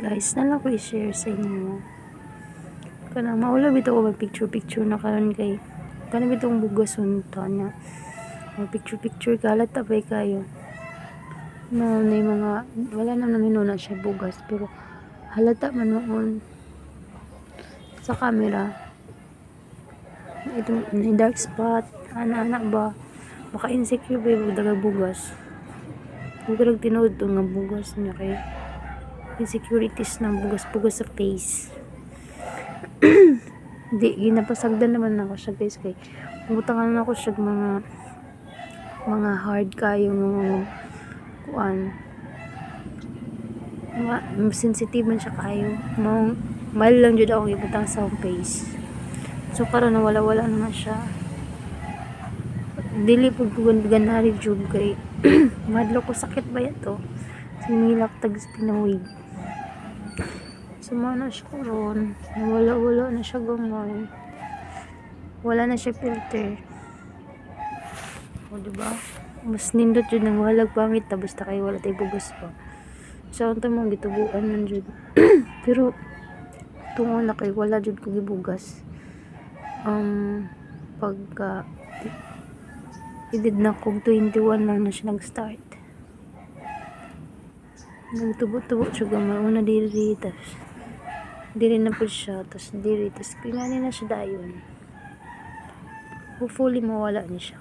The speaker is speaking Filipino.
guys, nalang ko i-share sa inyo. Kanang maula bitaw ko picture na karon kay kanang bitong bugas unta na. Picture kalat tabay kayo. No, na mga wala naman na siya bugas pero halata man noon sa camera. Ito na dark spot, ana ba? Baka insecure ba yung daga bugas. Huwag ka tinood to nga bugas niya kay insecurities ng bugas-bugas sa face. Di, ginapasagdan naman ako siya guys kay umutangan ako siya mga hard kayo mga kuan sensitive man siya kayo mahal lang jud ako ibutang sa face. So karon wala na siya dili pag ganari jud kay madlo ko sakit ba yato sinilak tag pinawig. Sumana siya karon wala na siya gamay, wala na siya filter. O diba mas nindot jud nang walag pangit ta basta kay wala tay bugas pa sa unta mong gitubuan man jud. Pero tungod na kay wala jud ko gibugas pagka edad na kog 21 lang na siya nag-start. Nagtubo-tubo siya gamay una diri tas diri na po siya tas diri tas kingani na siya dayon. Hopefully mawala ni siya.